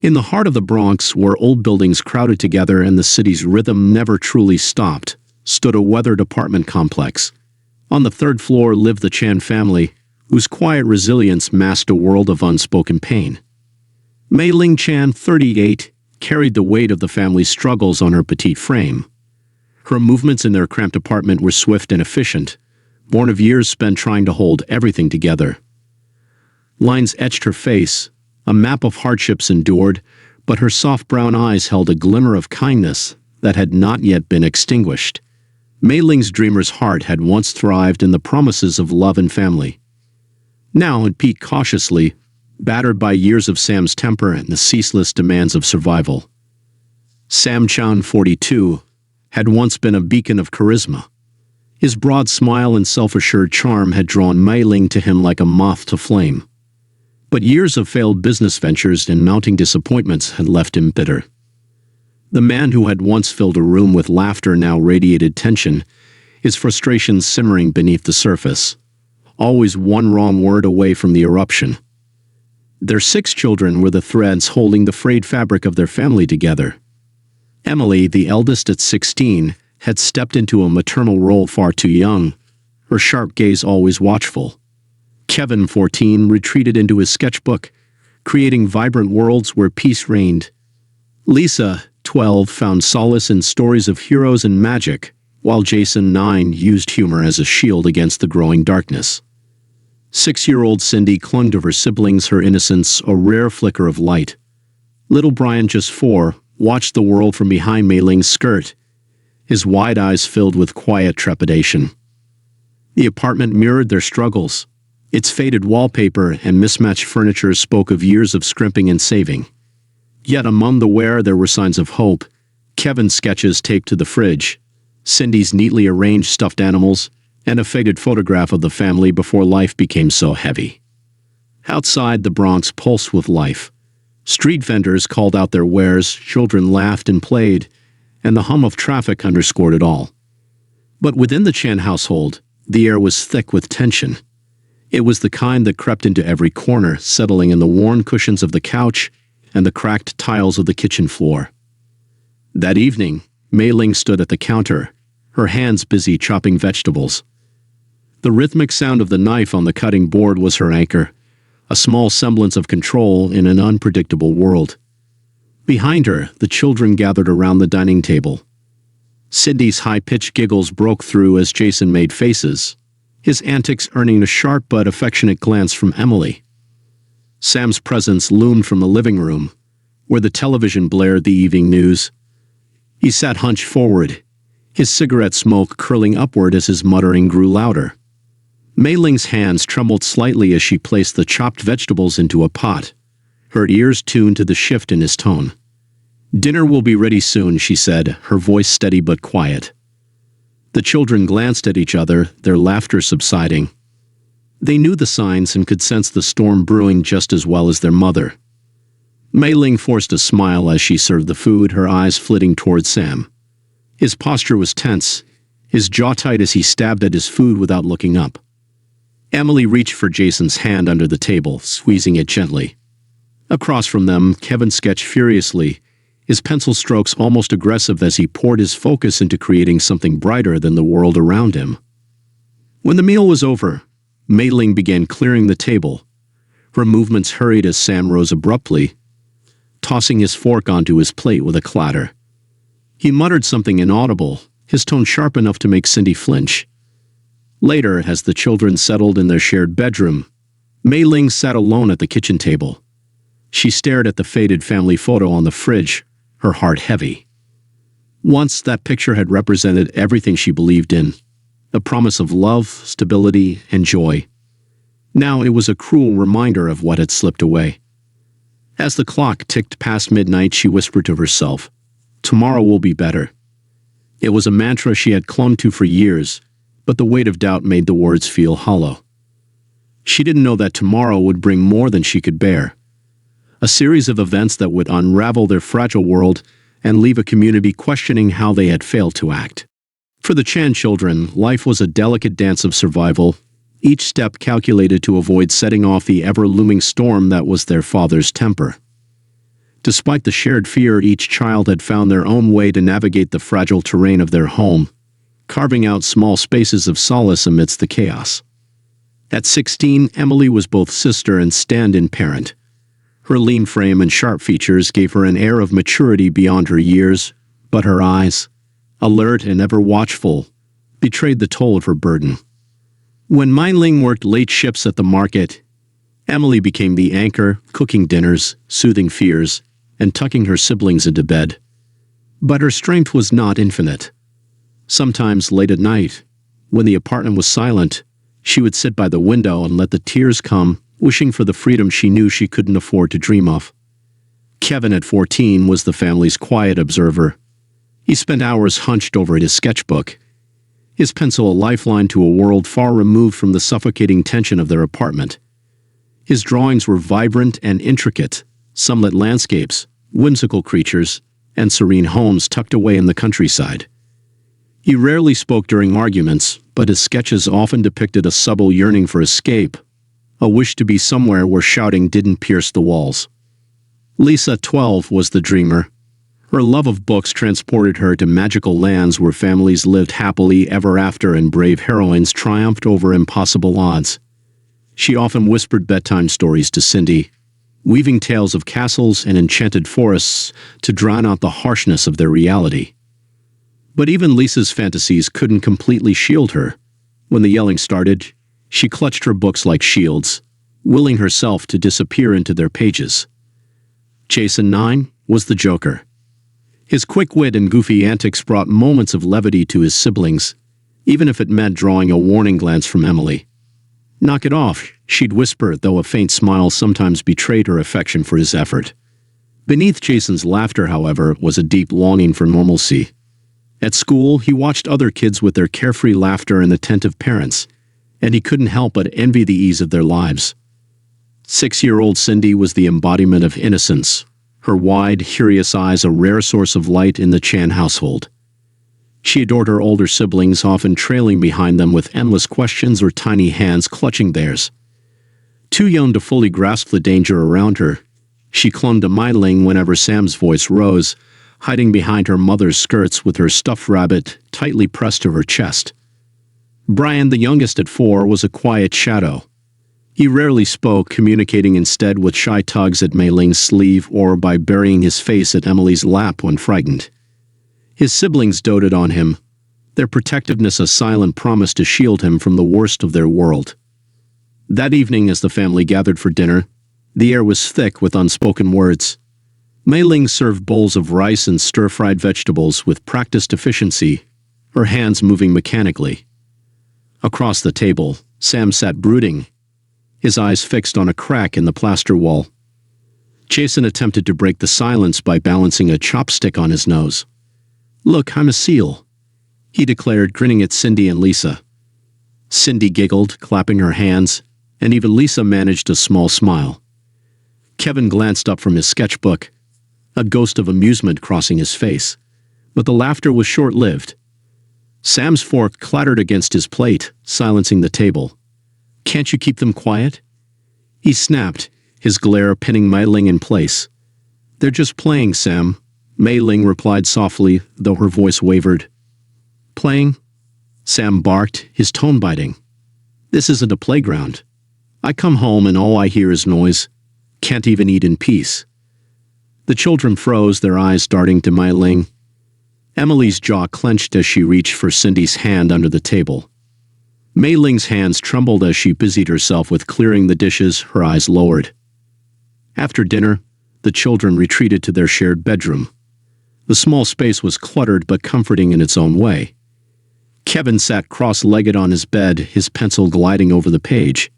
In the heart of the Bronx, where old buildings crowded together and the city's rhythm never truly stopped, stood a weathered apartment complex. On the third floor lived the Chan family, whose quiet resilience masked a world of unspoken pain. Mei Ling Chan, 38, carried the weight of the family's struggles on her petite frame. Her movements in their cramped apartment were swift and efficient, born of years spent trying to hold everything together. Lines etched her face, a map of hardships endured, but her soft brown eyes held a glimmer of kindness that had not yet been extinguished. Mei Ling's dreamer's heart had once thrived in the promises of love and family. Now it peaked cautiously, battered by years of Sam's temper and the ceaseless demands of survival. Sam Chan, 42, had once been a beacon of charisma. His broad smile and self-assured charm had drawn Mei Ling to him like a moth to flame. But years of failed business ventures and mounting disappointments had left him bitter. The man who had once filled a room with laughter now radiated tension, his frustrations simmering beneath the surface, always one wrong word away from the eruption. Their 6 children were the threads holding the frayed fabric of their family together. Emily, the eldest at 16, had stepped into a maternal role far too young, her sharp gaze always watchful. Kevin, 14, retreated into his sketchbook, creating vibrant worlds where peace reigned. Lisa, 12, found solace in stories of heroes and magic, while Jason, 9, used humor as a shield against the growing darkness. 6-year-old Cindy clung to her siblings, her innocence a rare flicker of light. Little Brian, just 4, watched the world from behind Mei Ling's skirt, his wide eyes filled with quiet trepidation. The apartment mirrored their struggles. Its faded wallpaper and mismatched furniture spoke of years of scrimping and saving. Yet among the wear there were signs of hope. Kevin's sketches taped to the fridge, Cindy's neatly arranged stuffed animals, and a faded photograph of the family before life became so heavy. Outside, the Bronx pulsed with life. Street vendors called out their wares, children laughed and played, and the hum of traffic underscored it all. But within the Chan household, the air was thick with tension. It was the kind that crept into every corner, settling in the worn cushions of the couch and the cracked tiles of the kitchen floor. That evening, Mei Ling stood at the counter, her hands busy chopping vegetables. The rhythmic sound of the knife on the cutting board was her anchor, a small semblance of control in an unpredictable world. Behind her, the children gathered around the dining table. Cindy's high-pitched giggles broke through as Jason made faces, his antics earning a sharp but affectionate glance from Emily. Sam's presence loomed from the living room, where the television blared the evening news. He sat hunched forward, his cigarette smoke curling upward as his muttering grew louder. Mei Ling's hands trembled slightly as she placed the chopped vegetables into a pot, her ears tuned to the shift in his tone. "Dinner will be ready soon," she said, her voice steady but quiet. The children glanced at each other, their laughter subsiding. They knew the signs and could sense the storm brewing just as well as their mother. Mei Ling forced a smile as she served the food, her eyes flitting toward Sam. His posture was tense, his jaw tight as he stabbed at his food without looking up. Emily reached for Jason's hand under the table, squeezing it gently. Across from them, Kevin sketched furiously, his pencil strokes almost aggressive as he poured his focus into creating something brighter than the world around him. When the meal was over, Mei Ling began clearing the table. Her movements hurried as Sam rose abruptly, tossing his fork onto his plate with a clatter. He muttered something inaudible, his tone sharp enough to make Cindy flinch. Later, as the children settled in their shared bedroom, Mei Ling sat alone at the kitchen table. She stared at the faded family photo on the fridge, her heart heavy. Once, that picture had represented everything she believed in, a promise of love, stability, and joy. Now it was a cruel reminder of what had slipped away. As the clock ticked past midnight, she whispered to herself, "Tomorrow will be better." It was a mantra she had clung to for years, but the weight of doubt made the words feel hollow. She didn't know that tomorrow would bring more than she could bear. A series of events that would unravel their fragile world and leave a community questioning how they had failed to act. For the Chan children, life was a delicate dance of survival, each step calculated to avoid setting off the ever-looming storm that was their father's temper. Despite the shared fear, each child had found their own way to navigate the fragile terrain of their home, carving out small spaces of solace amidst the chaos. At 16, Emily was both sister and stand-in parent. Her lean frame and sharp features gave her an air of maturity beyond her years, but her eyes, alert and ever watchful, betrayed the toll of her burden. When Mei Ling worked late shifts at the market, Emily became the anchor, cooking dinners, soothing fears, and tucking her siblings into bed. But her strength was not infinite. Sometimes late at night, when the apartment was silent, she would sit by the window and let the tears come, wishing for the freedom she knew she couldn't afford to dream of. Kevin, at 14, was the family's quiet observer. He spent hours hunched over his sketchbook, his pencil a lifeline to a world far removed from the suffocating tension of their apartment. His drawings were vibrant and intricate, sunlit landscapes, whimsical creatures, and serene homes tucked away in the countryside. He rarely spoke during arguments, but his sketches often depicted a subtle yearning for escape, a wish to be somewhere where shouting didn't pierce the walls. Lisa, 12, was the dreamer. Her love of books transported her to magical lands where families lived happily ever after and brave heroines triumphed over impossible odds. She often whispered bedtime stories to Cindy, weaving tales of castles and enchanted forests to drown out the harshness of their reality. But even Lisa's fantasies couldn't completely shield her. When the yelling started, she clutched her books like shields, willing herself to disappear into their pages. Jason, 9, was the Joker. His quick wit and goofy antics brought moments of levity to his siblings, even if it meant drawing a warning glance from Emily. "Knock it off," she'd whisper, though a faint smile sometimes betrayed her affection for his effort. Beneath Jason's laughter, however, was a deep longing for normalcy. At school, he watched other kids with their carefree laughter and attentive parents, and he couldn't help but envy the ease of their lives. 6-year-old Cindy was the embodiment of innocence, her wide, curious eyes a rare source of light in the Chan household. She adored her older siblings, often trailing behind them with endless questions or tiny hands clutching theirs. Too young to fully grasp the danger around her, she clung to Mei Ling whenever Sam's voice rose, hiding behind her mother's skirts with her stuffed rabbit tightly pressed to her chest. Brian, the youngest at 4, was a quiet shadow. He rarely spoke, communicating instead with shy tugs at Mei Ling's sleeve or by burying his face at Emily's lap when frightened. His siblings doted on him, their protectiveness a silent promise to shield him from the worst of their world. That evening, as the family gathered for dinner, the air was thick with unspoken words. Mei Ling served bowls of rice and stir-fried vegetables with practiced efficiency, her hands moving mechanically. Across the table, Sam sat brooding, his eyes fixed on a crack in the plaster wall. Jason attempted to break the silence by balancing a chopstick on his nose. "Look, I'm a seal," he declared, grinning at Cindy and Lisa. Cindy giggled, clapping her hands, and even Lisa managed a small smile. Kevin glanced up from his sketchbook, a ghost of amusement crossing his face, but the laughter was short-lived. Sam's fork clattered against his plate, silencing the table. "Can't you keep them quiet?" he snapped, his glare pinning Mei Ling in place. "They're just playing, Sam," Mei Ling replied softly, though her voice wavered. "Playing?" Sam barked, his tone biting. "This isn't a playground. I come home and all I hear is noise. Can't even eat in peace." The children froze, their eyes darting to Mei Ling. Emily's jaw clenched as she reached for Cindy's hand under the table. Mei Ling's hands trembled as she busied herself with clearing the dishes, her eyes lowered. After dinner, the children retreated to their shared bedroom. The small space was cluttered but comforting in its own way. Kevin sat cross-legged on his bed, his pencil gliding over the page.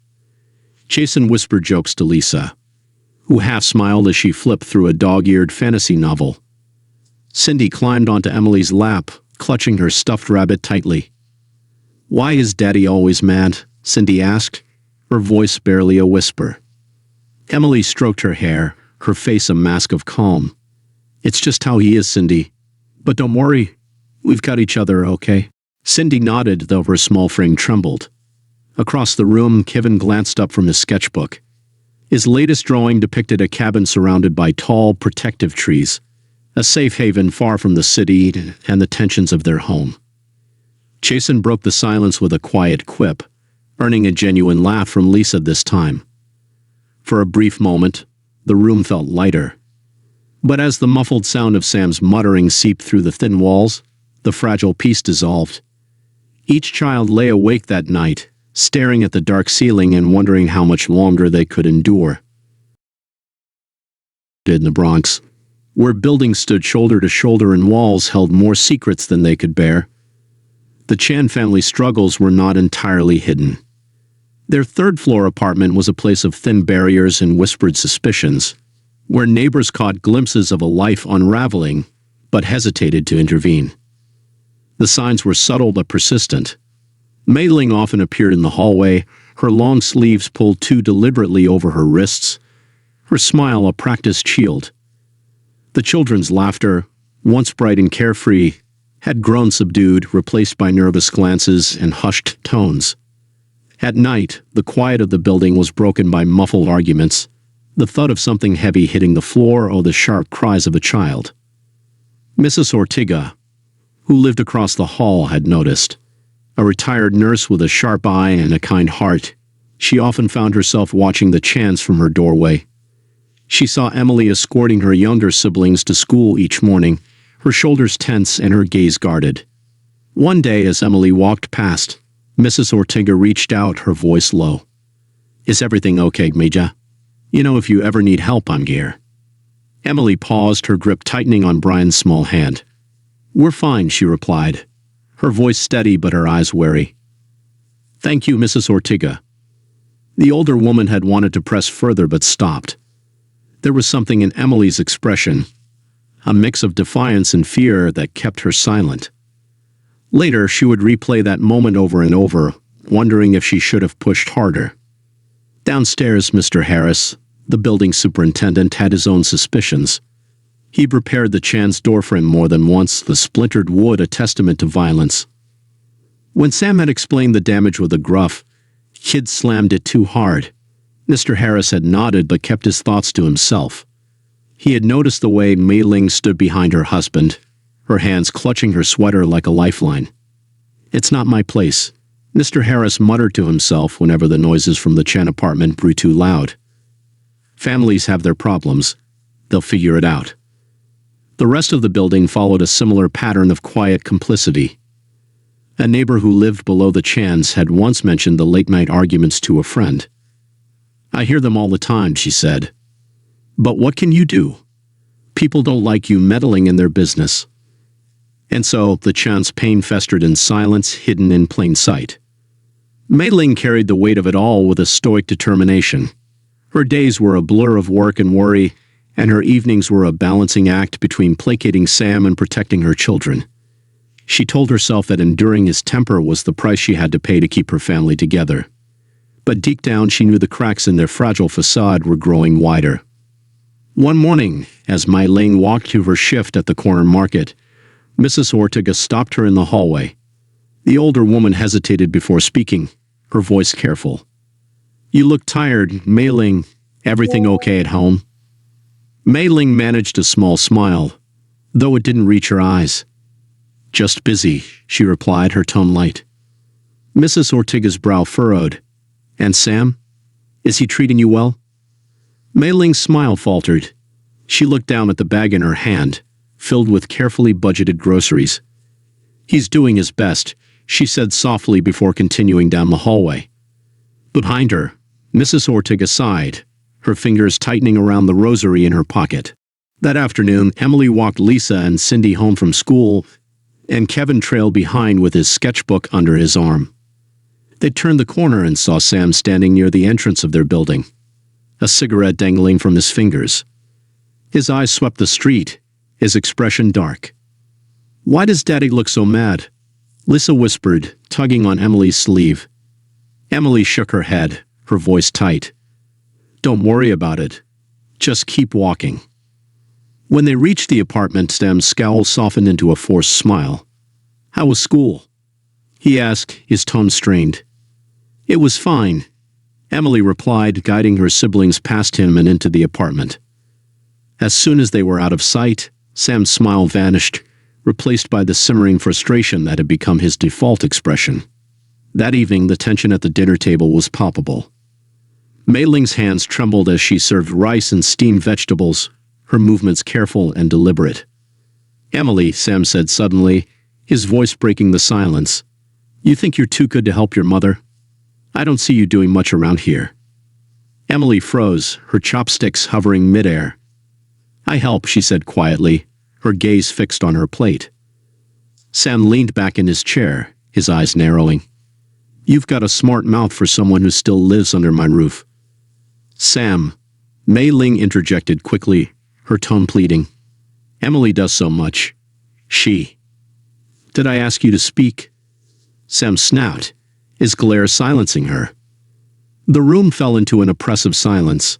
Jason whispered jokes to Lisa, who half-smiled as she flipped through a dog-eared fantasy novel. Cindy climbed onto Emily's lap, clutching her stuffed rabbit tightly. "Why is Daddy always mad?" Cindy asked, her voice barely a whisper. Emily stroked her hair, her face a mask of calm. "It's just how he is, Cindy. But don't worry, we've got each other, okay?" Cindy nodded, though her small frame trembled. Across the room, Kevin glanced up from his sketchbook. His latest drawing depicted a cabin surrounded by tall, protective trees, a safe haven far from the city and the tensions of their home. Jason broke the silence with a quiet quip, earning a genuine laugh from Lisa this time. For a brief moment, the room felt lighter. But as the muffled sound of Sam's muttering seeped through the thin walls, the fragile peace dissolved. Each child lay awake that night, staring at the dark ceiling and wondering how much longer they could endure. In the Bronx, where buildings stood shoulder to shoulder and walls held more secrets than they could bear, the Chan family's struggles were not entirely hidden. Their third-floor apartment was a place of thin barriers and whispered suspicions, where neighbors caught glimpses of a life unraveling, but hesitated to intervene. The signs were subtle but persistent. Mei Ling often appeared in the hallway, her long sleeves pulled too deliberately over her wrists, her smile a practiced shield. The children's laughter, once bright and carefree, had grown subdued, replaced by nervous glances and hushed tones. At night, the quiet of the building was broken by muffled arguments, the thud of something heavy hitting the floor or the sharp cries of a child. Mrs. Ortega, who lived across the hall, had noticed. A retired nurse with a sharp eye and a kind heart, she often found herself watching the Chans from her doorway. She saw Emily escorting her younger siblings to school each morning, her shoulders tense and her gaze guarded. One day, as Emily walked past, Mrs. Ortega reached out, her voice low. "Is everything okay, Meja? You know, if you ever need help, I'm here." Emily paused, her grip tightening on Brian's small hand. "We're fine," she replied, her voice steady but her eyes wary. "Thank you, Mrs. Ortega." The older woman had wanted to press further but stopped. There was something in Emily's expression, a mix of defiance and fear, that kept her silent. Later, she would replay that moment over and over, wondering if she should have pushed harder. Downstairs, Mr. Harris, the building superintendent, had his own suspicions. He'd repaired the Chan's doorframe more than once, the splintered wood a testament to violence. When Sam had explained the damage with a gruff, "Kid slammed it too hard," Mr. Harris had nodded but kept his thoughts to himself. He had noticed the way Mei Ling stood behind her husband, her hands clutching her sweater like a lifeline. "It's not my place," Mr. Harris muttered to himself whenever the noises from the Chan apartment grew too loud. "Families have their problems. They'll figure it out." The rest of the building followed a similar pattern of quiet complicity. A neighbor who lived below the Chans had once mentioned the late-night arguments to a friend. "I hear them all the time," she said. "But what can you do? People don't like you meddling in their business." And so the Chan's pain festered in silence, hidden in plain sight. Mei Ling carried the weight of it all with a stoic determination. Her days were a blur of work and worry, and her evenings were a balancing act between placating Sam and protecting her children. She told herself that enduring his temper was the price she had to pay to keep her family together. But deep down she knew the cracks in their fragile facade were growing wider. One morning, as Mei Ling walked to her shift at the corner market, Mrs. Ortega stopped her in the hallway. The older woman hesitated before speaking, her voice careful. "You look tired, Mei Ling. Everything okay at home?" Mei Ling managed a small smile, though it didn't reach her eyes. "Just busy," she replied, her tone light. Mrs. Ortega's brow furrowed. "And Sam? Is he treating you well?" Mei Ling's smile faltered. She looked down at the bag in her hand, filled with carefully budgeted groceries. "He's doing his best," she said softly before continuing down the hallway. Behind her, Mrs. Ortega sighed, her fingers tightening around the rosary in her pocket. That afternoon, Emily walked Lisa and Cindy home from school, and Kevin trailed behind with his sketchbook under his arm. They turned the corner and saw Sam standing near the entrance of their building, a cigarette dangling from his fingers. His eyes swept the street, his expression dark. "Why does Daddy look so mad?" Lisa whispered, tugging on Emily's sleeve. Emily shook her head, her voice tight. "Don't worry about it. Just keep walking." When they reached the apartment, Sam's scowl softened into a forced smile. "How was school?" he asked, his tone strained. "It was fine." Emily replied, guiding her siblings past him and into the apartment. As soon as they were out of sight, Sam's smile vanished, replaced by the simmering frustration that had become his default expression. That evening, the tension at the dinner table was palpable. Mei Ling's hands trembled as she served rice and steamed vegetables, her movements careful and deliberate. "Emily," Sam said suddenly, his voice breaking the silence, "you think you're too good to help your mother? I don't see you doing much around here." Emily froze, her chopsticks hovering midair. "I help," she said quietly, her gaze fixed on her plate. Sam leaned back in his chair, his eyes narrowing. "You've got a smart mouth for someone who still lives under my roof." "Sam," Mei Ling interjected quickly, her tone pleading. "Emily does so much. She." "Did I ask you to speak?" Sam snapped, his glare silencing her. The room fell into an oppressive silence.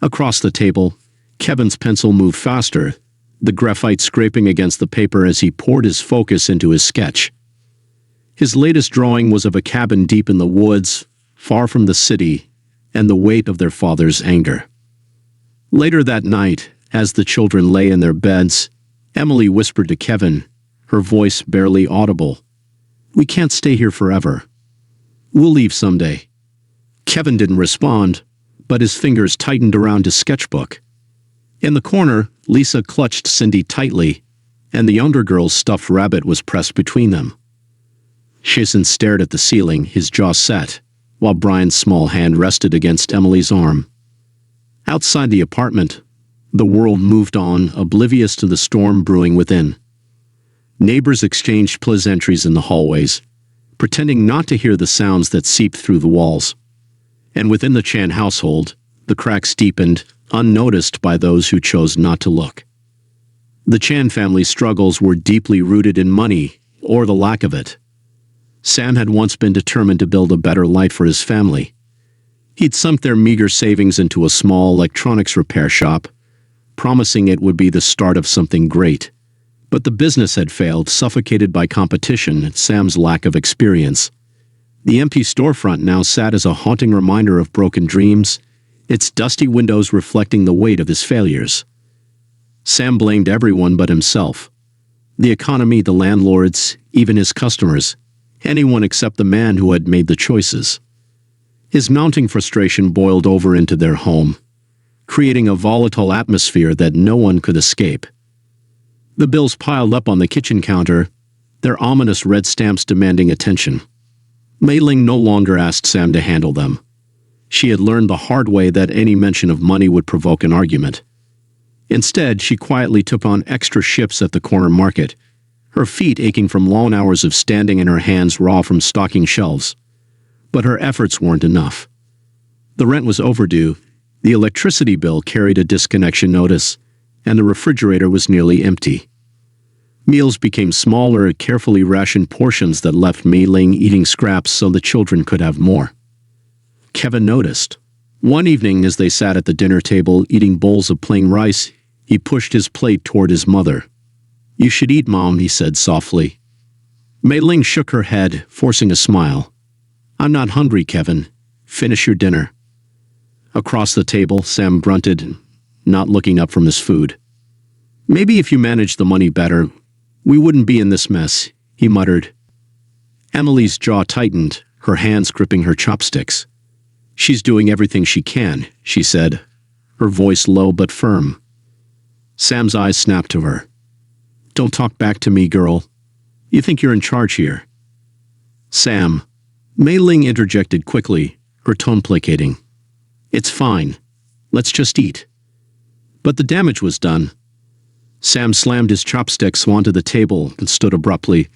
Across the table, Kevin's pencil moved faster, the graphite scraping against the paper as he poured his focus into his sketch. His latest drawing was of a cabin deep in the woods, far from the city, and the weight of their father's anger. Later that night, as the children lay in their beds, Emily whispered to Kevin, her voice barely audible, "We can't stay here forever. We'll leave someday." Kevin didn't respond, but his fingers tightened around his sketchbook. In the corner, Lisa clutched Cindy tightly, and the younger girl's stuffed rabbit was pressed between them. Jason stared at the ceiling, his jaw set, while Brian's small hand rested against Emily's arm. Outside the apartment, the world moved on, oblivious to the storm brewing within. Neighbors exchanged pleasantries in the hallways, pretending not to hear the sounds that seeped through the walls. And within the Chan household, the cracks deepened, unnoticed by those who chose not to look. The Chan family's struggles were deeply rooted in money, or the lack of it. Sam had once been determined to build a better life for his family. He'd sunk their meager savings into a small electronics repair shop, promising it would be the start of something great. But the business had failed, suffocated by competition and Sam's lack of experience. The empty storefront now sat as a haunting reminder of broken dreams, its dusty windows reflecting the weight of his failures. Sam blamed everyone but himself. The economy, the landlords, even his customers, anyone except the man who had made the choices. His mounting frustration boiled over into their home, creating a volatile atmosphere that no one could escape. The bills piled up on the kitchen counter, their ominous red stamps demanding attention. Mei Ling no longer asked Sam to handle them. She had learned the hard way that any mention of money would provoke an argument. Instead, she quietly took on extra shifts at the corner market, her feet aching from long hours of standing and her hands raw from stocking shelves. But her efforts weren't enough. The rent was overdue, the electricity bill carried a disconnection notice, and the refrigerator was nearly empty. Meals became smaller, carefully rationed portions that left Mei Ling eating scraps so the children could have more. Kevin noticed. One evening, as they sat at the dinner table eating bowls of plain rice, he pushed his plate toward his mother. "You should eat, Mom," he said softly. Mei Ling shook her head, forcing a smile. "I'm not hungry, Kevin. Finish your dinner." Across the table, Sam grunted, not looking up from his food. "Maybe if you managed the money better, we wouldn't be in this mess," he muttered. Emily's jaw tightened, her hands gripping her chopsticks. "She's doing everything she can," she said, her voice low but firm. Sam's eyes snapped to her. "Don't talk back to me, girl. You think you're in charge here." "Sam," Mei Ling interjected quickly, her tone placating. "It's fine. Let's just eat." But the damage was done. Sam slammed his chopsticks onto the table and stood abruptly,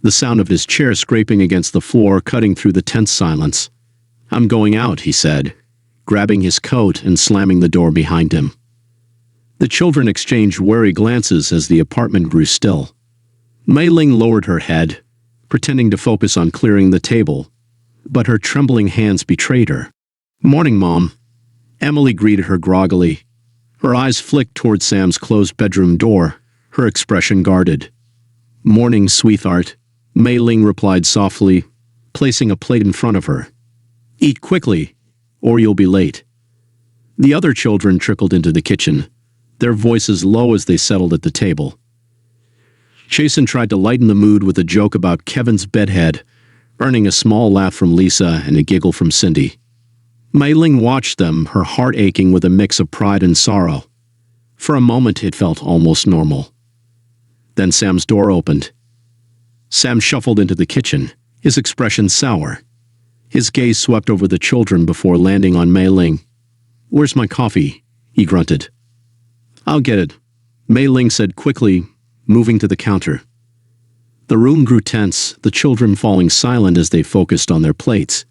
the sound of his chair scraping against the floor cutting through the tense silence. "I'm going out," he said, grabbing his coat and slamming the door behind him. The children exchanged wary glances as the apartment grew still. Mei Ling lowered her head, pretending to focus on clearing the table, but her trembling hands betrayed her. "Morning, Mom." Emily greeted her groggily. Her eyes flicked toward Sam's closed bedroom door, her expression guarded. "Morning, sweetheart," Mei Ling replied softly, placing a plate in front of her. "Eat quickly. or you'll be late." The other children trickled into the kitchen, their voices low as they settled at the table. Jason tried to lighten the mood with a joke about Kevin's bedhead, earning a small laugh from Lisa and a giggle from Cindy. Mei Ling watched them, her heart aching with a mix of pride and sorrow. For a moment it felt almost normal. Then Sam's door opened. Sam shuffled into the kitchen, his expression sour. His gaze swept over the children before landing on Mei Ling. "Where's my coffee?" he grunted. "I'll get it," Mei Ling said quickly, moving to the counter. The room grew tense, the children falling silent as they focused on their plates.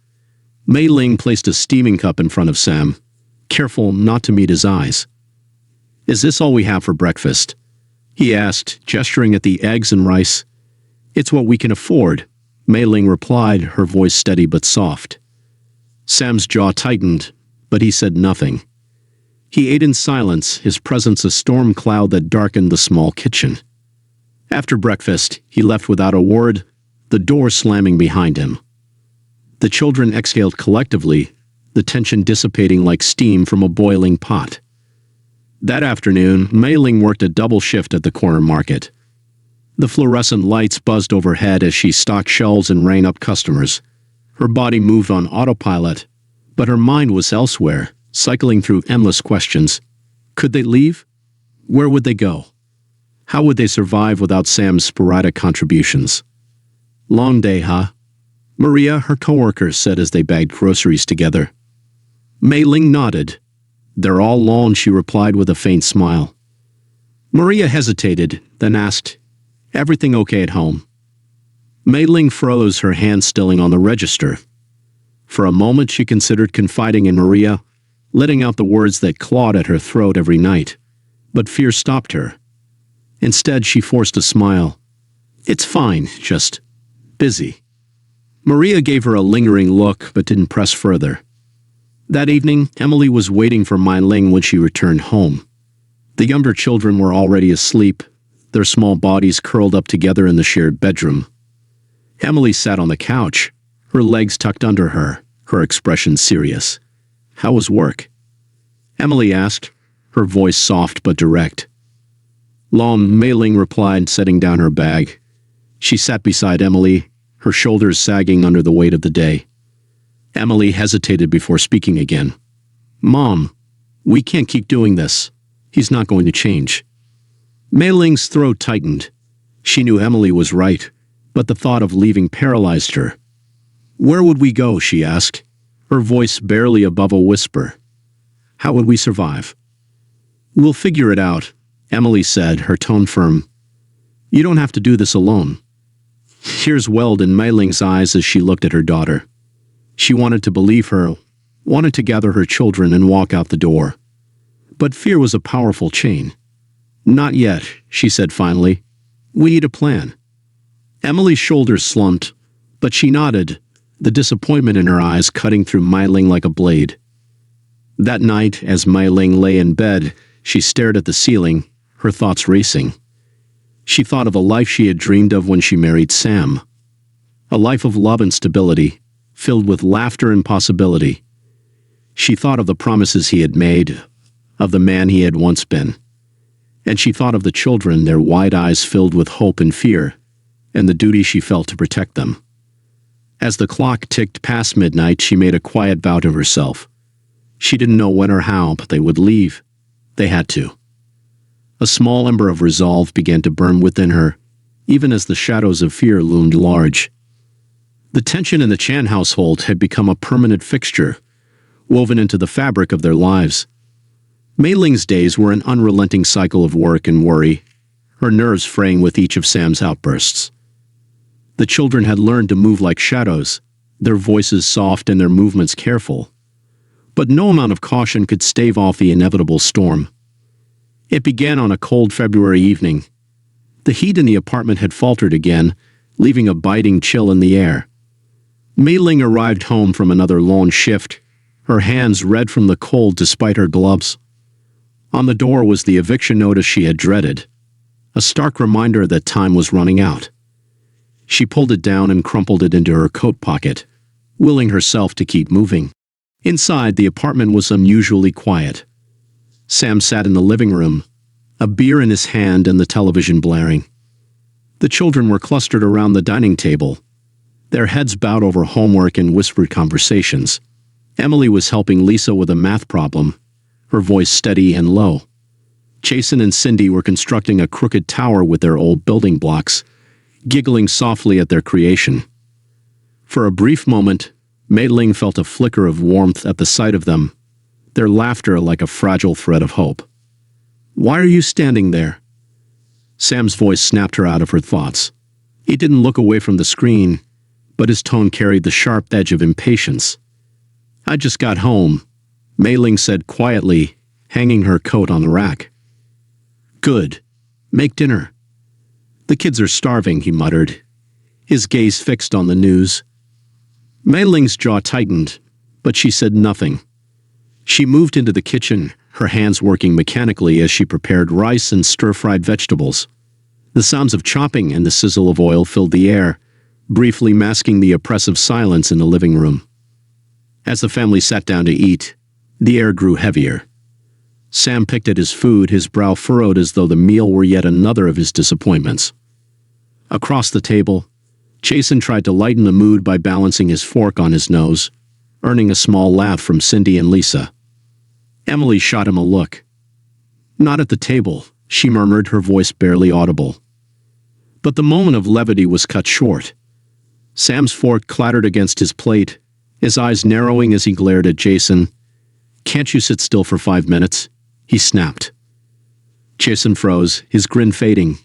Mei Ling placed a steaming cup in front of Sam, careful not to meet his eyes. "Is this all we have for breakfast?" he asked, gesturing at the eggs and rice. "It's what we can afford," Mei Ling replied, her voice steady but soft. Sam's jaw tightened, but he said nothing. He ate in silence, his presence a storm cloud that darkened the small kitchen. After breakfast, he left without a word, the door slamming behind him. The children exhaled collectively, the tension dissipating like steam from a boiling pot. That afternoon, Mei Ling worked a double shift at the corner market. The fluorescent lights buzzed overhead as she stocked shelves and rang up customers. Her body moved on autopilot, but her mind was elsewhere, cycling through endless questions. Could they leave? Where would they go? How would they survive without Sam's sporadic contributions? "Long day, huh?" Maria, her coworker, said as they bagged groceries together. Mei Ling nodded. "They're all long," she replied with a faint smile. Maria hesitated, then asked, "Everything okay at home?" Mei Ling froze, her hand stilling on the register. For a moment she considered confiding in Maria, letting out the words that clawed at her throat every night. But fear stopped her. Instead, she forced a smile. "It's fine, just busy." Maria gave her a lingering look, but didn't press further. That evening, Emily was waiting for Mei Ling when she returned home. The younger children were already asleep, their small bodies curled up together in the shared bedroom. Emily sat on the couch, her legs tucked under her, her expression serious. "How was work?" Emily asked, her voice soft but direct. "Long," Mei Ling replied, setting down her bag. She sat beside Emily, her shoulders sagging under the weight of the day. Emily hesitated before speaking again. "Mom, we can't keep doing this. He's not going to change." Mei Ling's throat tightened. She knew Emily was right, but the thought of leaving paralyzed her. "Where would we go?" she asked, her voice barely above a whisper. "How would we survive?" "We'll figure it out," Emily said, her tone firm. "You don't have to do this alone." Tears welled in Mei Ling's eyes as she looked at her daughter. She wanted to believe her, wanted to gather her children and walk out the door. But fear was a powerful chain. "Not yet," she said finally. "We need a plan." Emily's shoulders slumped, but she nodded, the disappointment in her eyes cutting through Mei Ling like a blade. That night, as Mei Ling lay in bed, she stared at the ceiling, her thoughts racing. She thought of a life she had dreamed of when she married Sam. A life of love and stability, filled with laughter and possibility. She thought of the promises he had made, of the man he had once been. And she thought of the children, their wide eyes filled with hope and fear, and the duty she felt to protect them. As the clock ticked past midnight, she made a quiet vow to herself. She didn't know when or how, but they would leave. They had to. A small ember of resolve began to burn within her, even as the shadows of fear loomed large. The tension in the Chan household had become a permanent fixture, woven into the fabric of their lives. Mei Ling's days were an unrelenting cycle of work and worry, her nerves fraying with each of Sam's outbursts. The children had learned to move like shadows, their voices soft and their movements careful. But no amount of caution could stave off the inevitable storm. It began on a cold February evening. The heat in the apartment had faltered again, leaving a biting chill in the air. Mei Ling arrived home from another long shift, her hands red from the cold despite her gloves. On the door was the eviction notice she had dreaded, a stark reminder that time was running out. She pulled it down and crumpled it into her coat pocket, willing herself to keep moving. Inside, the apartment was unusually quiet. Sam sat in the living room, a beer in his hand and the television blaring. The children were clustered around the dining table, their heads bowed over homework and whispered conversations. Emily was helping Lisa with a math problem, her voice steady and low. Jason and Cindy were constructing a crooked tower with their old building blocks, giggling softly at their creation. For a brief moment, Mei Ling felt a flicker of warmth at the sight of them, their laughter like a fragile thread of hope. "Why are you standing there?" Sam's voice snapped her out of her thoughts. He didn't look away from the screen, but his tone carried the sharp edge of impatience. "I just got home," Mei Ling said quietly, hanging her coat on the rack. "Good. Make dinner." "The kids are starving," he muttered, his gaze fixed on the news. Mei Ling's jaw tightened, but she said nothing. She moved into the kitchen, her hands working mechanically as she prepared rice and stir-fried vegetables. The sounds of chopping and the sizzle of oil filled the air, briefly masking the oppressive silence in the living room. As the family sat down to eat, the air grew heavier. Sam picked at his food, his brow furrowed as though the meal were yet another of his disappointments. Across the table, Jason tried to lighten the mood by balancing his fork on his nose, earning a small laugh from Cindy and Lisa. Emily shot him a look. "Not at the table," she murmured, her voice barely audible. But the moment of levity was cut short. Sam's fork clattered against his plate, his eyes narrowing as he glared at Jason. "Can't you sit still for 5 minutes?" he snapped. Jason froze, his grin fading.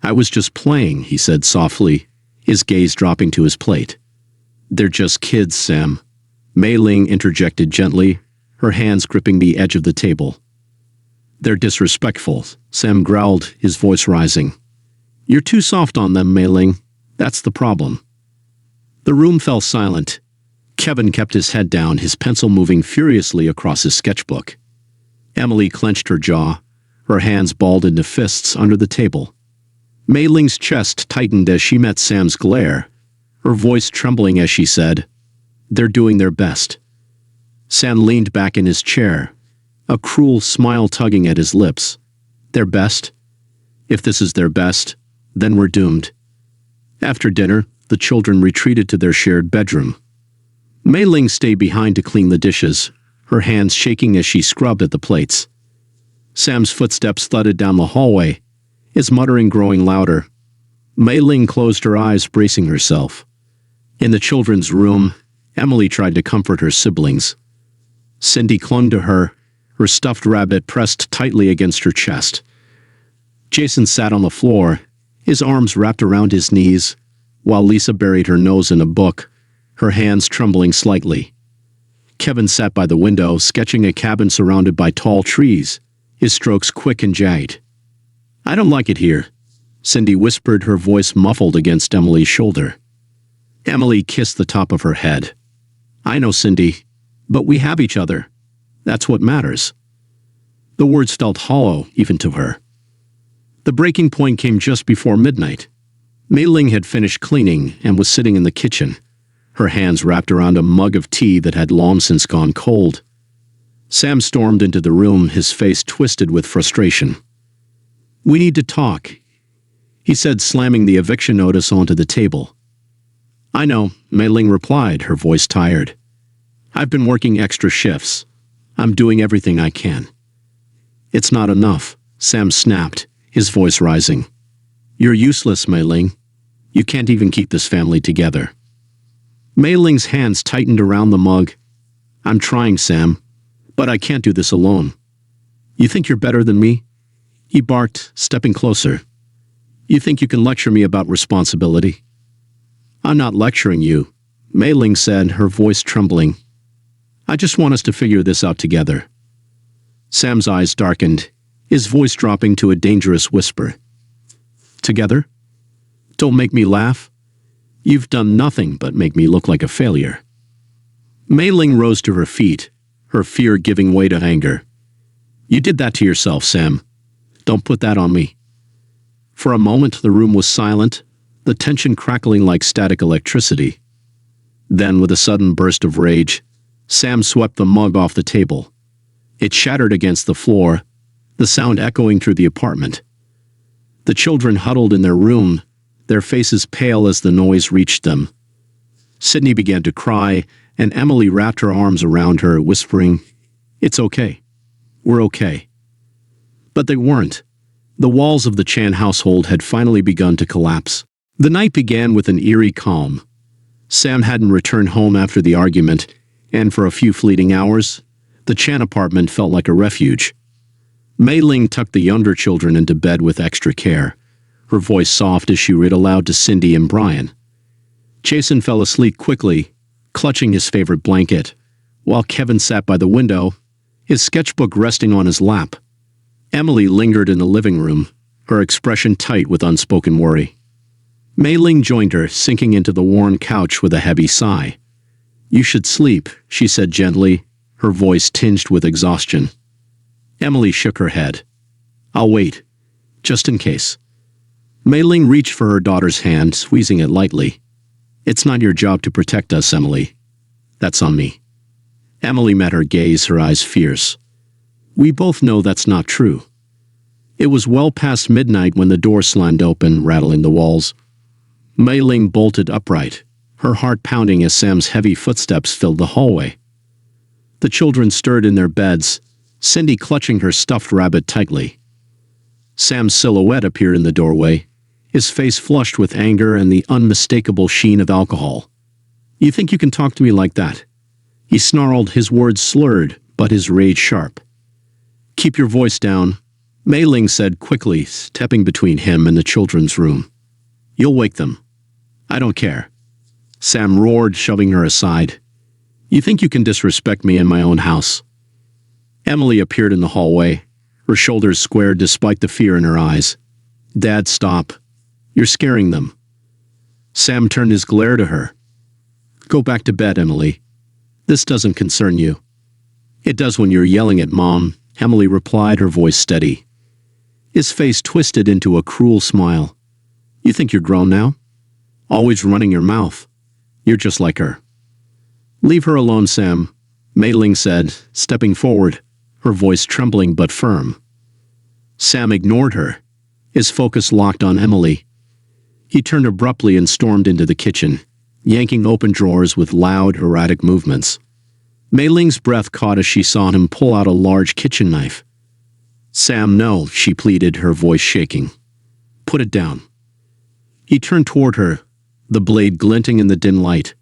"I was just playing," he said softly, his gaze dropping to his plate. "They're just kids, Sam," Mei Ling interjected gently, her hands gripping the edge of the table. "They're disrespectful," Sam growled, his voice rising. "You're too soft on them, Mei Ling. That's the problem." The room fell silent. Kevin kept his head down, his pencil moving furiously across his sketchbook. Emily clenched her jaw, her hands balled into fists under the table. Mei Ling's chest tightened as she met Sam's glare, her voice trembling as she said, "They're doing their best." Sam leaned back in his chair, a cruel smile tugging at his lips. "Their best? If this is their best, then we're doomed." After dinner, the children retreated to their shared bedroom. Mei Ling stayed behind to clean the dishes, her hands shaking as she scrubbed at the plates. Sam's footsteps thudded down the hallway, his muttering growing louder. Mei Ling closed her eyes, bracing herself. In the children's room, Emily tried to comfort her siblings. Cindy clung to her, her stuffed rabbit pressed tightly against her chest. Jason sat on the floor, his arms wrapped around his knees, while Lisa buried her nose in a book, her hands trembling slightly. Kevin sat by the window, sketching a cabin surrounded by tall trees, his strokes quick and jagged. "I don't like it here," Cindy whispered, her voice muffled against Emily's shoulder. Emily kissed the top of her head. "I know, Cindy, but we have each other. That's what matters." The words felt hollow, even to her. The breaking point came just before midnight. Mei Ling had finished cleaning and was sitting in the kitchen, her hands wrapped around a mug of tea that had long since gone cold. Sam stormed into the room, his face twisted with frustration. "We need to talk," he said, slamming the eviction notice onto the table. "I know," Mei Ling replied, her voice tired. "I've been working extra shifts. I'm doing everything I can." "It's not enough," Sam snapped, his voice rising. "You're useless, Mei Ling. You can't even keep this family together." Mei Ling's hands tightened around the mug. "I'm trying, Sam, but I can't do this alone." "You think you're better than me?" he barked, stepping closer. "You think you can lecture me about responsibility?" "I'm not lecturing you," Mei Ling said, her voice trembling. "I just want us to figure this out together." Sam's eyes darkened, his voice dropping to a dangerous whisper. "Together? Don't make me laugh. You've done nothing but make me look like a failure." Mei Ling rose to her feet, her fear giving way to anger. "You did that to yourself, Sam. Don't put that on me." For a moment, the room was silent, the tension crackling like static electricity. Then, with a sudden burst of rage, Sam swept the mug off the table. It shattered against the floor, the sound echoing through the apartment. The children huddled in their room, their faces pale as the noise reached them. Sydney began to cry, and Emily wrapped her arms around her, whispering, "It's okay. We're okay." But they weren't. The walls of the Chan household had finally begun to collapse. The night began with an eerie calm. Sam hadn't returned home after the argument, and for a few fleeting hours, the Chan apartment felt like a refuge. Mei Ling tucked the younger children into bed with extra care, her voice soft as she read aloud to Cindy and Brian. Jason fell asleep quickly, clutching his favorite blanket, while Kevin sat by the window, his sketchbook resting on his lap. Emily lingered in the living room, her expression tight with unspoken worry. Mei Ling joined her, sinking into the worn couch with a heavy sigh. "You should sleep," she said gently, her voice tinged with exhaustion. Emily shook her head. "I'll wait, just in case." Mei Ling reached for her daughter's hand, squeezing it lightly. "It's not your job to protect us, Emily. That's on me." Emily met her gaze, her eyes fierce. "We both know that's not true." It was well past midnight when the door slammed open, rattling the walls. Mei Ling bolted upright, her heart pounding as Sam's heavy footsteps filled the hallway. The children stirred in their beds, Cindy clutching her stuffed rabbit tightly. Sam's silhouette appeared in the doorway, his face flushed with anger and the unmistakable sheen of alcohol. "You think you can talk to me like that?" He snarled, his words slurred, but his rage sharp. "Keep your voice down," Mei Ling said quickly, stepping between him and the children's room. "You'll wake them." "I don't care," Sam roared, shoving her aside. "You think you can disrespect me in my own house?" Emily appeared in the hallway, her shoulders squared despite the fear in her eyes. "Dad, stop. You're scaring them." Sam turned his glare to her. "Go back to bed, Emily. This doesn't concern you." "It does when you're yelling at Mom," Emily replied, her voice steady. His face twisted into a cruel smile. "You think you're grown now? Always running your mouth. You're just like her." "Leave her alone, Sam," Mei Ling said, stepping forward, her voice trembling but firm. Sam ignored her, his focus locked on Emily. He turned abruptly and stormed into the kitchen, yanking open drawers with loud, erratic movements. Mei Ling's breath caught as she saw him pull out a large kitchen knife. "Sam, no," she pleaded, her voice shaking. "Put it down." He turned toward her, the blade glinting in the dim light.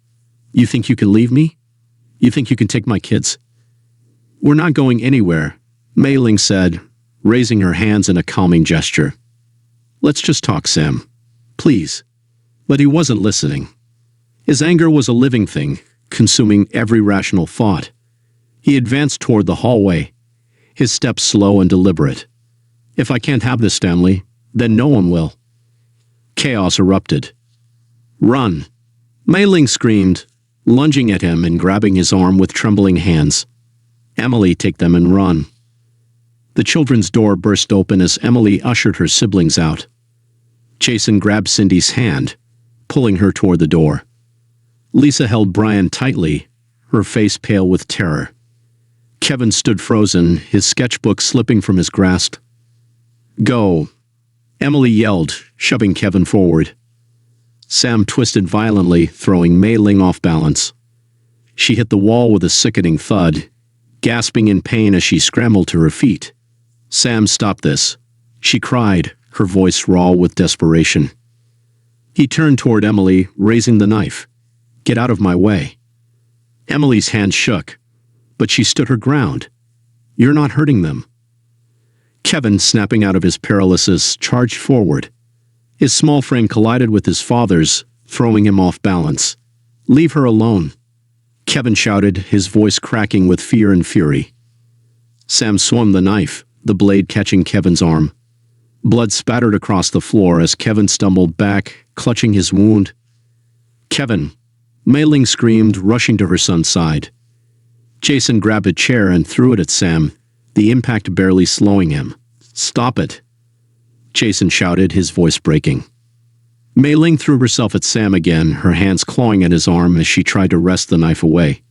"You think you can leave me? You think you can take my kids?" "We're not going anywhere," Mei Ling said, raising her hands in a calming gesture. "Let's just talk, Sam. Please." But he wasn't listening. His anger was a living thing, consuming every rational thought. He advanced toward the hallway, his steps slow and deliberate. "If I can't have this family, then no one will." Chaos erupted. "Run!" Mei Ling screamed, lunging at him and grabbing his arm with trembling hands. "Emily, take them and run." The children's door burst open as Emily ushered her siblings out. Jason grabbed Cindy's hand, pulling her toward the door. Lisa held Brian tightly, her face pale with terror. Kevin stood frozen, his sketchbook slipping from his grasp. "Go!" Emily yelled, shoving Kevin forward. Sam twisted violently, throwing Mei Ling off balance. She hit the wall with a sickening thud, gasping in pain as she scrambled to her feet. "Sam, stop this," she cried, her voice raw with desperation. He turned toward Emily, raising the knife. "Get out of my way." Emily's hand shook, but she stood her ground. "You're not hurting them." Kevin, snapping out of his paralysis, charged forward. His small frame collided with his father's, throwing him off balance. "Leave her alone," Kevin shouted, his voice cracking with fear and fury. Sam swung the knife, the blade catching Kevin's arm. Blood spattered across the floor as Kevin stumbled back, clutching his wound. "Kevin!" Mei Ling screamed, rushing to her son's side. Jason grabbed a chair and threw it at Sam, the impact barely slowing him. "Stop it!" Jason shouted, his voice breaking. Mei Ling threw herself at Sam again, her hands clawing at his arm as she tried to wrest the knife away.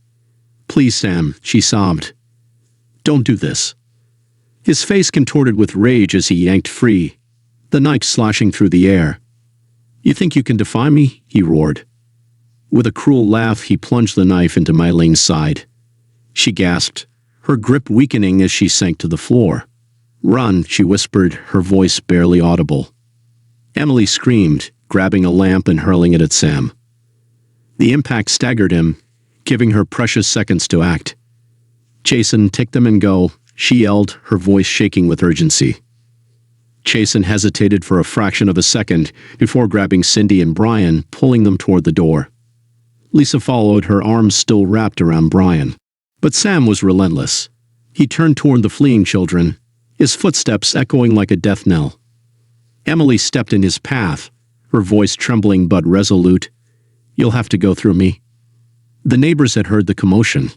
"Please, Sam," she sobbed. "Don't do this." His face contorted with rage as he yanked free, the knife slashing through the air. "You think you can defy me?" he roared. With a cruel laugh, he plunged the knife into Mei Ling's side. She gasped, her grip weakening as she sank to the floor. "Run," she whispered, her voice barely audible. Emily screamed, grabbing a lamp and hurling it at Sam. The impact staggered him, giving her precious seconds to act. "Jason, take them and go," she yelled, her voice shaking with urgency. Jason hesitated for a fraction of a second before grabbing Cindy and Brian, pulling them toward the door. Lisa followed, her arms still wrapped around Brian. But Sam was relentless. He turned toward the fleeing children, his footsteps echoing like a death knell. Emily stepped in his path, her voice trembling but resolute. "You'll have to go through me." The neighbors had heard the commotion.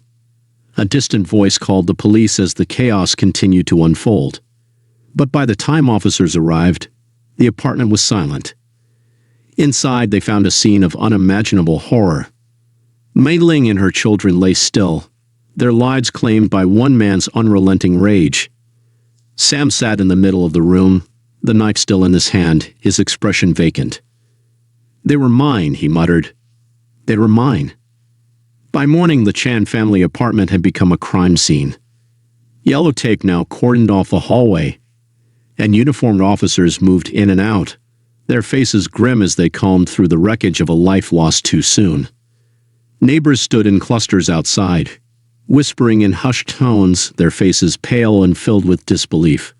A distant voice called the police as the chaos continued to unfold. But by the time officers arrived, the apartment was silent. Inside, they found a scene of unimaginable horror. Mei Ling and her children lay still, their lives claimed by one man's unrelenting rage. Sam sat in the middle of the room, the knife still in his hand, his expression vacant. "They were mine," he muttered. "They were mine." By morning, the Chan family apartment had become a crime scene. Yellow tape now cordoned off the hallway, and uniformed officers moved in and out, their faces grim as they combed through the wreckage of a life lost too soon. Neighbors stood in clusters outside, whispering in hushed tones, their faces pale and filled with disbelief.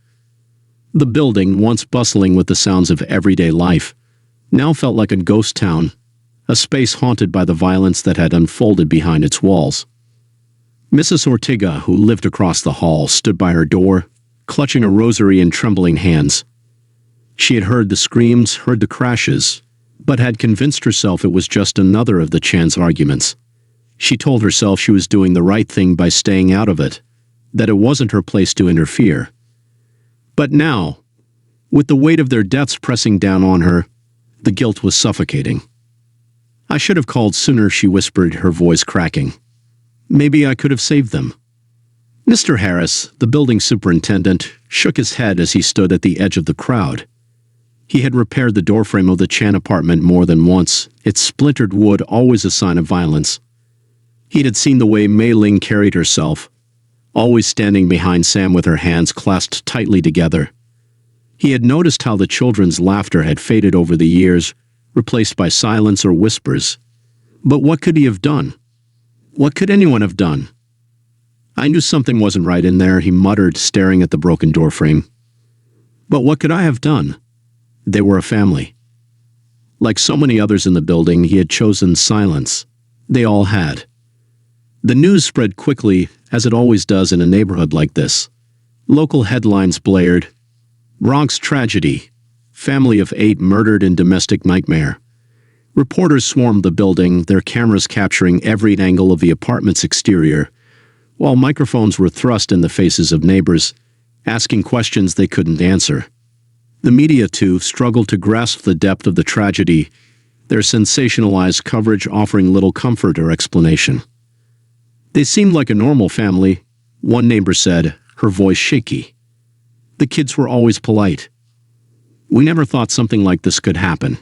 The building, once bustling with the sounds of everyday life, now felt like a ghost town, a space haunted by the violence that had unfolded behind its walls. Mrs. Ortega, who lived across the hall, stood by her door, clutching a rosary in trembling hands. She had heard the screams, heard the crashes, but had convinced herself it was just another of the Chan's arguments. She told herself she was doing the right thing by staying out of it, that it wasn't her place to interfere. But now, with the weight of their deaths pressing down on her, the guilt was suffocating. "I should have called sooner," she whispered, her voice cracking. "Maybe I could have saved them." Mr. Harris, the building superintendent, shook his head as he stood at the edge of the crowd. He had repaired the doorframe of the Chan apartment more than once, its splintered wood always a sign of violence. He had seen the way Mei Ling carried herself, always standing behind Sam with her hands clasped tightly together. He had noticed how the children's laughter had faded over the years, replaced by silence or whispers. But what could he have done? What could anyone have done? "I knew something wasn't right in there," he muttered, staring at the broken doorframe. "But what could I have done?" They were a family. Like so many others in the building, he had chosen silence. They all had. The news spread quickly, as it always does in a neighborhood like this. Local headlines blared. "Bronx tragedy. Family of 8 murdered in domestic nightmare." Reporters swarmed the building, their cameras capturing every angle of the apartment's exterior, while microphones were thrust in the faces of neighbors, asking questions they couldn't answer. The media, too, struggled to grasp the depth of the tragedy, their sensationalized coverage offering little comfort or explanation. "They seemed like a normal family," one neighbor said, her voice shaky. "The kids were always polite. We never thought something like this could happen."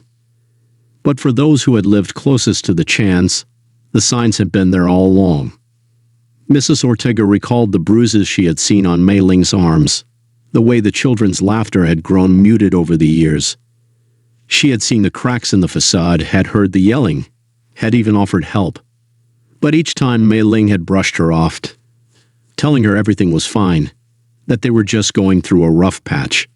But for those who had lived closest to the Chans, the signs had been there all along. Mrs. Ortega recalled the bruises she had seen on Mei Ling's arms, the way the children's laughter had grown muted over the years. She had seen the cracks in the facade, had heard the yelling, had even offered help. But each time Mei Ling had brushed her off, telling her everything was fine, that they were just going through a rough patch.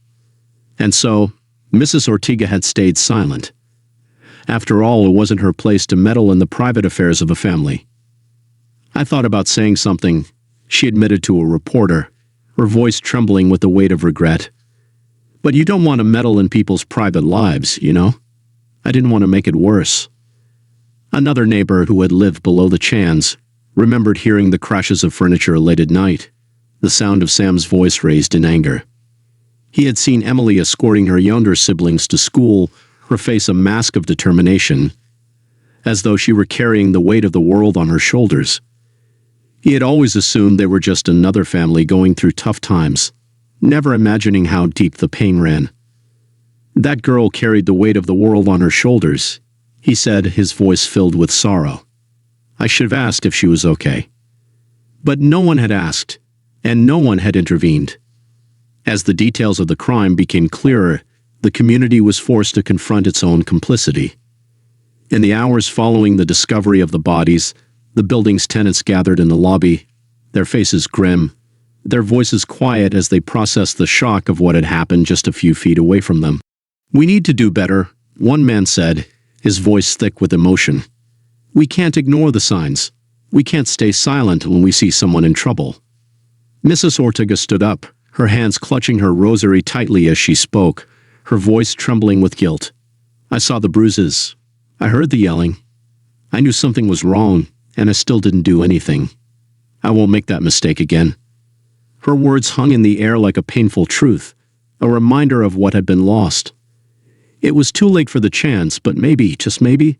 And so, Mrs. Ortega had stayed silent. After all, it wasn't her place to meddle in the private affairs of a family. "I thought about saying something," she admitted to a reporter, her voice trembling with the weight of regret. "But you don't want to meddle in people's private lives, you know? I didn't want to make it worse." Another neighbor who had lived below the Chans remembered hearing the crashes of furniture late at night, the sound of Sam's voice raised in anger. He had seen Emily escorting her younger siblings to school, her face a mask of determination, as though she were carrying the weight of the world on her shoulders. He had always assumed they were just another family going through tough times, never imagining how deep the pain ran. "That girl carried the weight of the world on her shoulders," he said, his voice filled with sorrow. "I should have asked if she was okay." But no one had asked, and no one had intervened. As the details of the crime became clearer, the community was forced to confront its own complicity. In the hours following the discovery of the bodies, the building's tenants gathered in the lobby, their faces grim, their voices quiet as they processed the shock of what had happened just a few feet away from them. "We need to do better," one man said, his voice thick with emotion. "We can't ignore the signs. We can't stay silent when we see someone in trouble." Mrs. Ortega stood up, her hands clutching her rosary tightly as she spoke, her voice trembling with guilt. "I saw the bruises. I heard the yelling. I knew something was wrong, and I still didn't do anything. I won't make that mistake again." Her words hung in the air like a painful truth, a reminder of what had been lost. It was too late for the Chans, but maybe, just maybe,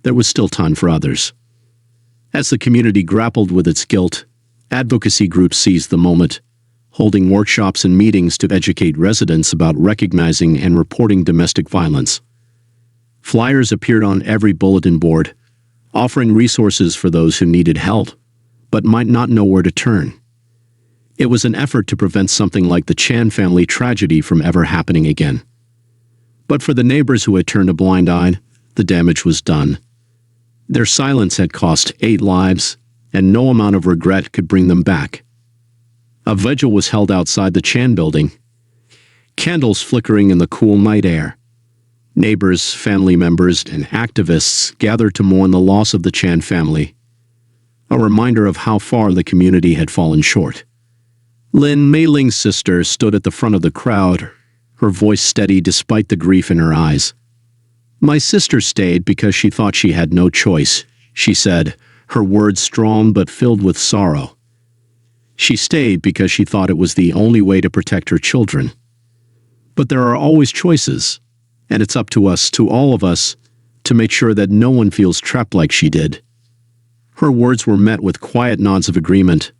there was still time for others. As the community grappled with its guilt, advocacy groups seized the moment, holding workshops and meetings to educate residents about recognizing and reporting domestic violence. Flyers appeared on every bulletin board, offering resources for those who needed help, but might not know where to turn. It was an effort to prevent something like the Chan family tragedy from ever happening again. But for the neighbors who had turned a blind eye, the damage was done. Their silence had cost 8 lives, and no amount of regret could bring them back. A vigil was held outside the Chan building, candles flickering in the cool night air. Neighbors, family members, and activists gathered to mourn the loss of the Chan family, a reminder of how far the community had fallen short. Mei Ling's sister, stood at the front of the crowd, her voice steady despite the grief in her eyes. "My sister stayed because she thought she had no choice," she said, her words strong but filled with sorrow. "She stayed because she thought it was the only way to protect her children. But there are always choices, and it's up to us, to all of us, to make sure that no one feels trapped like she did." Her words were met with quiet nods of agreement,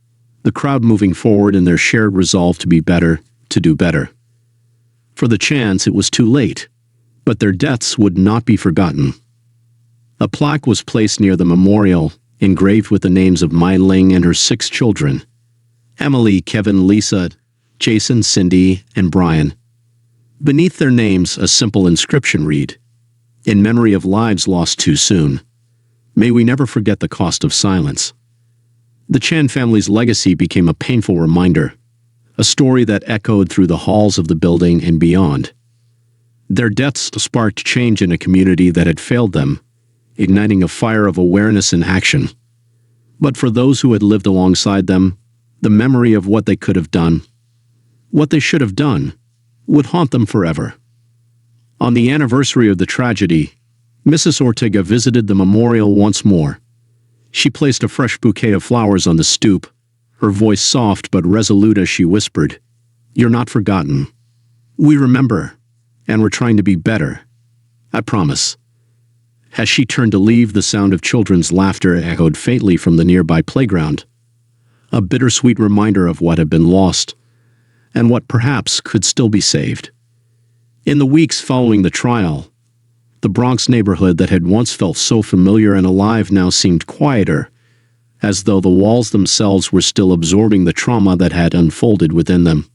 the crowd moving forward in their shared resolve to be better, to do better. For the Chans, it was too late, but their deaths would not be forgotten. A plaque was placed near the memorial, engraved with the names of Mei Ling and her 6 children: Emily, Kevin, Lisa, Jason, Cindy, and Brian. Beneath their names, a simple inscription read, "In memory of lives lost too soon. May we never forget the cost of silence." The Chan family's legacy became a painful reminder, a story that echoed through the halls of the building and beyond. Their deaths sparked change in a community that had failed them, igniting a fire of awareness and action. But for those who had lived alongside them, the memory of what they could have done, what they should have done, would haunt them forever. On the anniversary of the tragedy, Mrs. Ortega visited the memorial once more. She placed a fresh bouquet of flowers on the stoop, her voice soft but resolute as she whispered, "You're not forgotten. We remember, and we're trying to be better. I promise." As she turned to leave, the sound of children's laughter echoed faintly from the nearby playground, a bittersweet reminder of what had been lost, and what perhaps could still be saved. In the weeks following the trial, the Bronx neighborhood that had once felt so familiar and alive now seemed quieter, as though the walls themselves were still absorbing the trauma that had unfolded within them.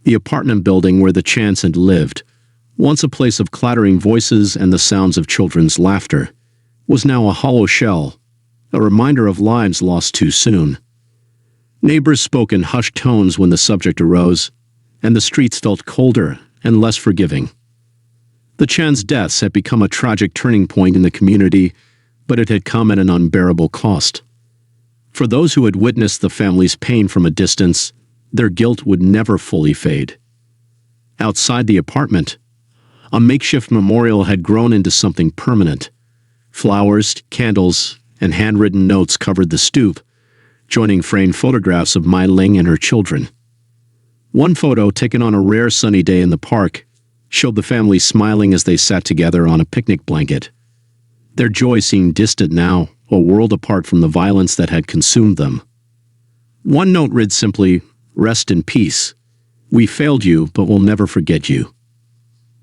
The apartment building where the Chans had lived, once a place of clattering voices and the sounds of children's laughter, was now a hollow shell, a reminder of lives lost too soon. Neighbors spoke in hushed tones when the subject arose, and the streets felt colder and less forgiving. The Chan's deaths had become a tragic turning point in the community, but it had come at an unbearable cost. For those who had witnessed the family's pain from a distance, their guilt would never fully fade. Outside the apartment, a makeshift memorial had grown into something permanent. Flowers, candles, and handwritten notes covered the stoop, joining framed photographs of Mei Ling and her children. One photo, taken on a rare sunny day in the park, showed the family smiling as they sat together on a picnic blanket. Their joy seemed distant now, a world apart from the violence that had consumed them. One note read simply, "Rest in peace. We failed you, but we'll never forget you."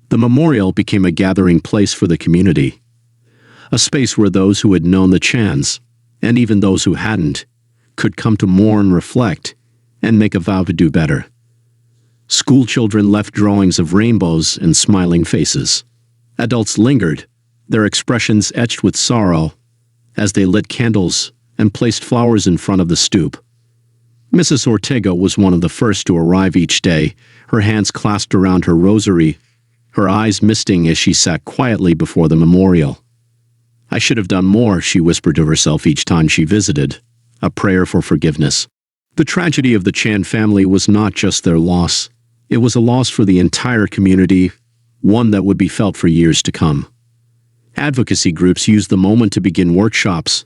The memorial became a gathering place for the community, a space where those who had known the Chans, and even those who hadn't, could come to mourn, reflect, and make a vow to do better. School children left drawings of rainbows and smiling faces. Adults lingered, their expressions etched with sorrow, as they lit candles and placed flowers in front of the stoop. Mrs. Ortega was one of the first to arrive each day, her hands clasped around her rosary, her eyes misting as she sat quietly before the memorial. "I should have done more," she whispered to herself each time she visited, a prayer for forgiveness. The tragedy of the Chan family was not just their loss. It was a loss for the entire community, one that would be felt for years to come. Advocacy groups used the moment to begin workshops,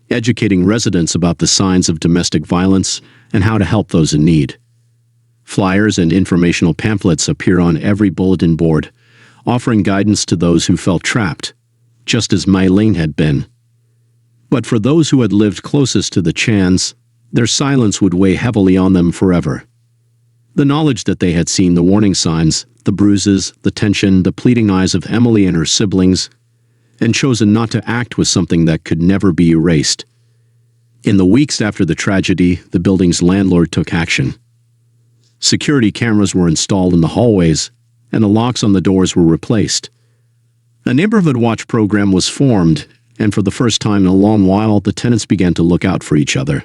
educating residents about the signs of domestic violence and how to help those in need. Flyers and informational pamphlets appear on every bulletin board, offering guidance to those who felt trapped, just as Mei Ling had been. But for those who had lived closest to the Chans, their silence would weigh heavily on them forever. The knowledge that they had seen the warning signs, the bruises, the tension, the pleading eyes of Emily and her siblings, and chosen not to act was something that could never be erased. In the weeks after the tragedy, the building's landlord took action. Security cameras were installed in the hallways, and the locks on the doors were replaced. A neighborhood watch program was formed, and for the first time in a long while, the tenants began to look out for each other.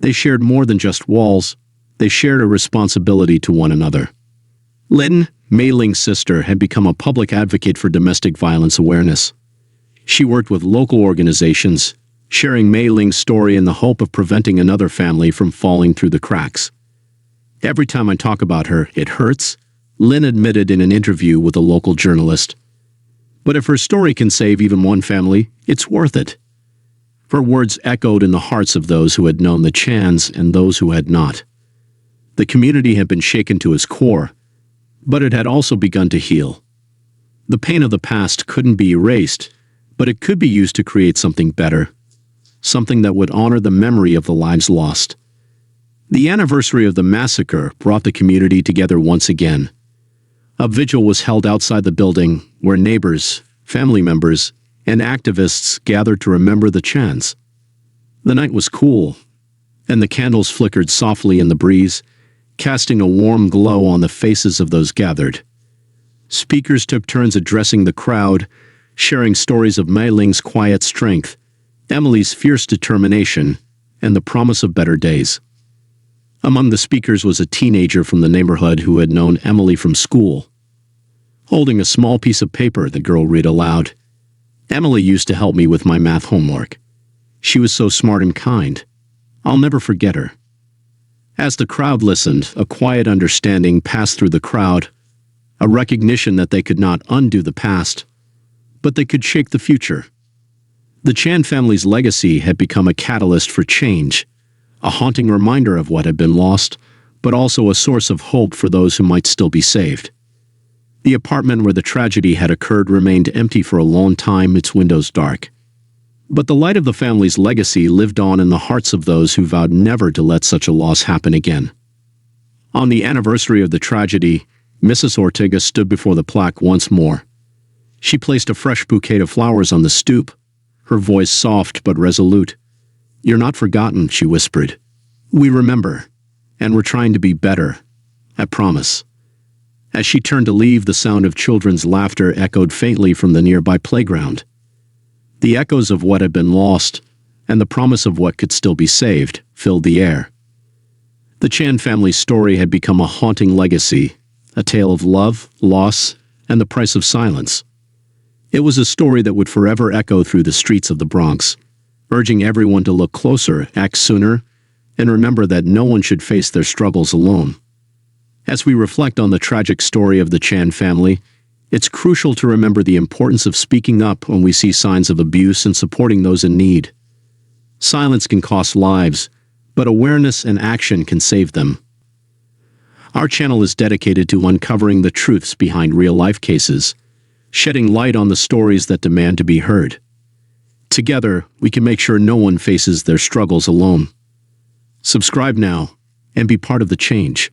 They shared more than just walls. They shared a responsibility to one another. Lin, Mei Ling's sister, had become a public advocate for domestic violence awareness. She worked with local organizations, sharing Mei Ling's story in the hope of preventing another family from falling through the cracks. "Every time I talk about her, it hurts," Lin admitted in an interview with a local journalist. "But if her story can save even one family, it's worth it." Her words echoed in the hearts of those who had known the Chans and those who had not. The community had been shaken to its core, but it had also begun to heal. The pain of the past couldn't be erased, but it could be used to create something better, something that would honor the memory of the lives lost. The anniversary of the massacre brought the community together once again. A vigil was held outside the building where neighbors, family members, and activists gathered to remember the Chans. The night was cool, and the candles flickered softly in the breeze, casting a warm glow on the faces of those gathered. Speakers took turns addressing the crowd, sharing stories of Mei Ling's quiet strength, Emily's fierce determination, and the promise of better days. Among the speakers was a teenager from the neighborhood who had known Emily from school. Holding a small piece of paper, the girl read aloud, "Emily used to help me with my math homework. She was so smart and kind. I'll never forget her." As the crowd listened, a quiet understanding passed through the crowd, a recognition that they could not undo the past, but they could shape the future. The Chan family's legacy had become a catalyst for change, a haunting reminder of what had been lost, but also a source of hope for those who might still be saved. The apartment where the tragedy had occurred remained empty for a long time, its windows dark. But the light of the family's legacy lived on in the hearts of those who vowed never to let such a loss happen again. On the anniversary of the tragedy, Mrs. Ortega stood before the plaque once more. She placed a fresh bouquet of flowers on the stoop, her voice soft but resolute. "You're not forgotten," she whispered. "We remember, and we're trying to be better. I promise." As she turned to leave, the sound of children's laughter echoed faintly from the nearby playground. The echoes of what had been lost, and the promise of what could still be saved, filled the air. The Chan family's story had become a haunting legacy, a tale of love, loss, and the price of silence. It was a story that would forever echo through the streets of the Bronx, urging everyone to look closer, act sooner, and remember that no one should face their struggles alone. As we reflect on the tragic story of the Chan family, it's crucial to remember the importance of speaking up when we see signs of abuse and supporting those in need. Silence can cost lives, but awareness and action can save them. Our channel is dedicated to uncovering the truths behind real-life cases, shedding light on the stories that demand to be heard. Together, we can make sure no one faces their struggles alone. Subscribe now and be part of the change.